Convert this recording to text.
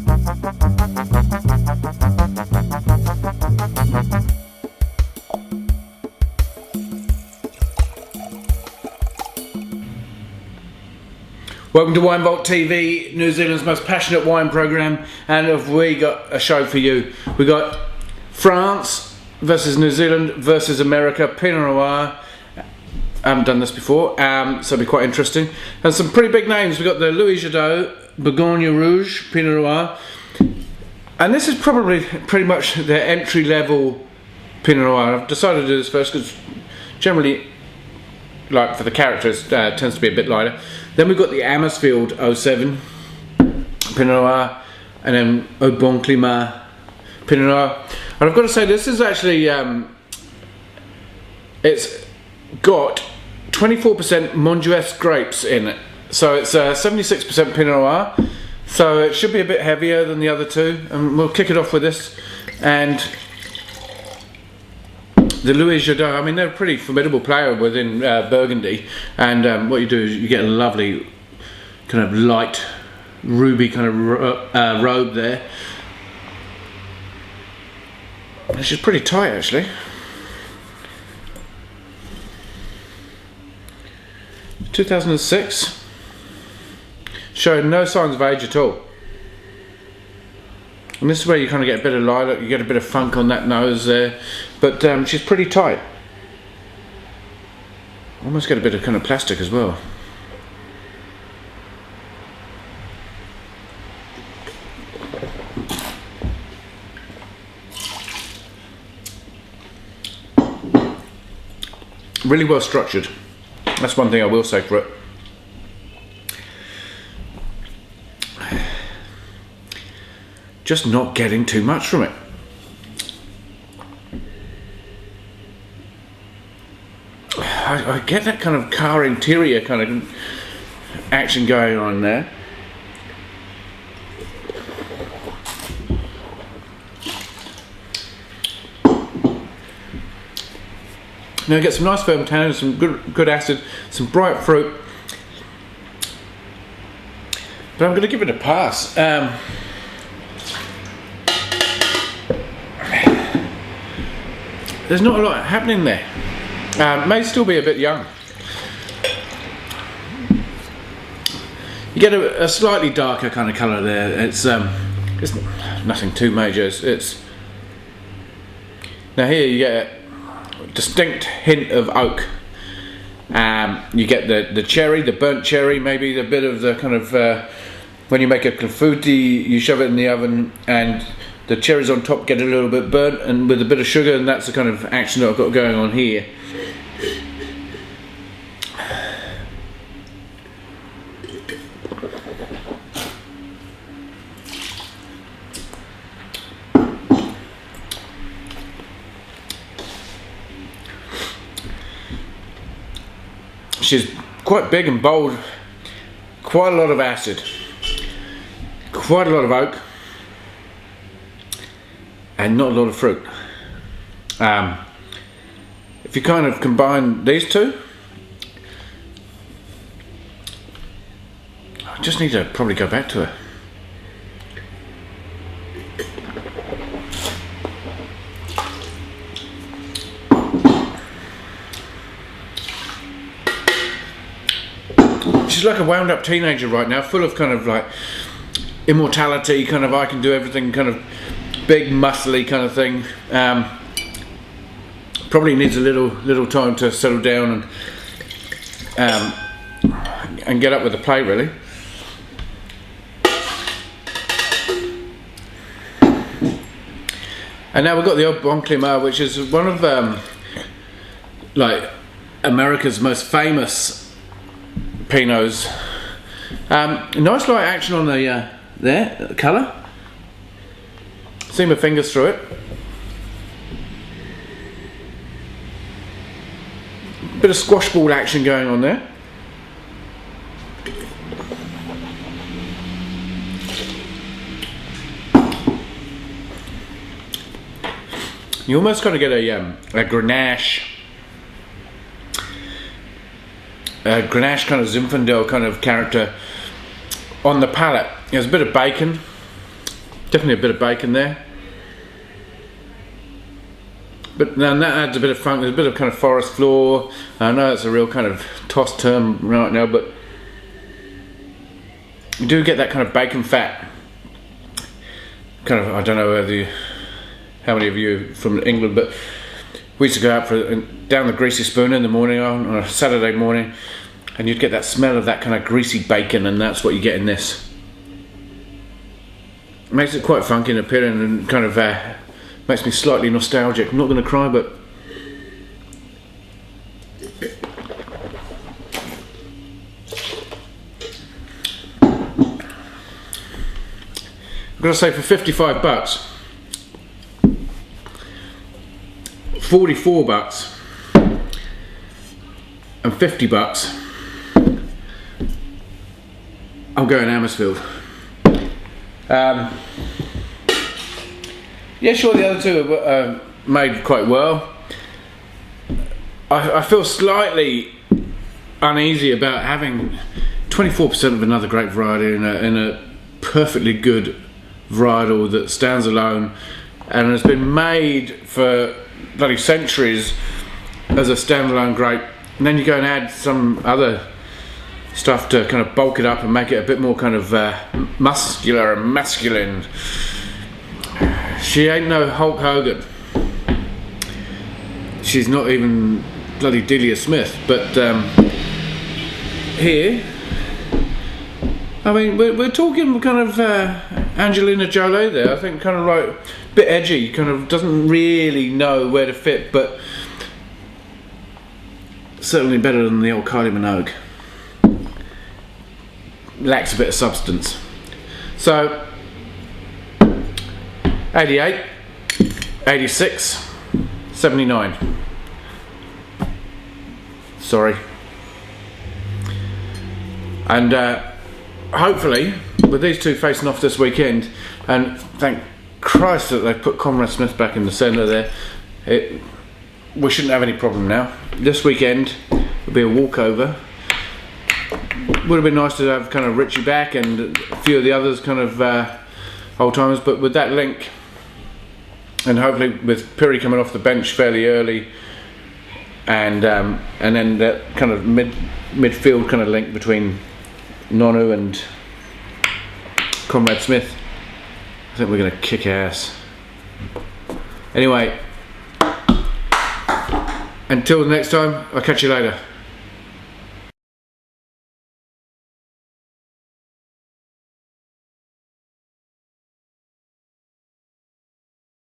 Welcome to Wine Vault TV, New Zealand's most passionate wine program, and have we got a show for you. We got France versus New Zealand versus America, Pinot Noir. I haven't done this before, so it'll be quite interesting. And some pretty big names. We've got the Louis Jadot, Bourgogne Rouge, Pinot Noir. And this is probably pretty much the entry level Pinot Noir. I've decided to do this first because generally, like for the characters, tends to be a bit lighter. Then we've got the Amersfield 07 Pinot Noir, and then Au Bon Climat Pinot Noir. And I've got to say, this is actually, it's got 24% Monjues grapes in it. So it's 76% Pinot Noir. So it should be a bit heavier than the other two. And we'll kick it off with this. And the Louis Jadot, I mean, they're a pretty formidable player within Burgundy, and what you do is you get a lovely kind of light ruby kind of robe there. Which is pretty tight actually. 2006, showing no signs of age at all. And this is where you kind of get a bit of lilac, you get a bit of funk on that nose there, but she's pretty tight. Almost get a bit of kind of plastic as well. Really well structured. That's one thing I will say for it. Just not getting too much from it. I get that kind of car interior kind of action going on there. Now get some nice firm tannins, some good acid, some bright fruit. But I'm going to give it a pass. There's not a lot happening there. May still be a bit young. You get a slightly darker kind of colour there. It's nothing too major. It's now here you get a distinct hint of oak. You get the cherry, the burnt cherry, maybe a bit of the kind of when you make a clafouti, you shove it in the oven and the cherries on top get a little bit burnt and with a bit of sugar, and that's the kind of action that I've got going on here. She's quite big and bold, quite a lot of acid, quite a lot of oak, and not a lot of fruit. If you kind of combine these two, I just need to probably go back to her. She's like a wound up teenager right now, full of kind of like immortality, kind of I can do everything, kind of big muscly kind of thing. Probably needs a little time to settle down and get up with the play really. And now we've got the Au Bon Climat, which is one of like America's most famous Pinots. Nice light action on the there colour. See my fingers through it. Bit of squash ball action going on there. You almost kind of get a Grenache. Grenache kind of Zinfandel kind of character on the palate. There's a bit of bacon, Definitely a bit of bacon there. But then that adds a bit of funk. There's a bit of kind of forest floor. I know it's a real kind of tossed term right now, but you do get that kind of bacon fat. Kind of, I don't know how many of you are from England, but we used to go out down the Greasy Spoon in the morning on a Saturday morning, and you'd get that smell of that kind of greasy bacon, and that's what you get in this. It makes it quite funky and appealing, and kind of makes me slightly nostalgic. I'm not going to cry, but I've got to say, for 55 bucks, 44 bucks and 50 bucks, I'm going Amersfoeld. Yeah, sure, the other two are made quite well. I feel slightly uneasy about having 24% of another grape variety in a perfectly good varietal that stands alone and has been made for bloody centuries as a standalone grape, and then you go and add some other stuff to kind of bulk it up and make it a bit more kind of muscular and masculine. She ain't no Hulk Hogan. She's not even bloody Delia Smith, but here, I mean, we're talking kind of Angelina Jolie there. I think kind of like a bit edgy, kind of doesn't really know where to fit, but certainly better than the old Kylie Minogue. Lacks a bit of substance. So 88, 86, 79. Sorry. And hopefully, with these two facing off this weekend, and thank Christ that they put Conrad Smith back in the centre there, we shouldn't have any problem now. This weekend will be a walkover. Would have been nice to have kind of Richie back and a few of the others kind of old timers, but with that link, and hopefully with Piri coming off the bench fairly early, and then that kind of midfield kind of link between Nonu and Conrad Smith, I think we're going to kick ass. Anyway, until next time, I'll catch you later.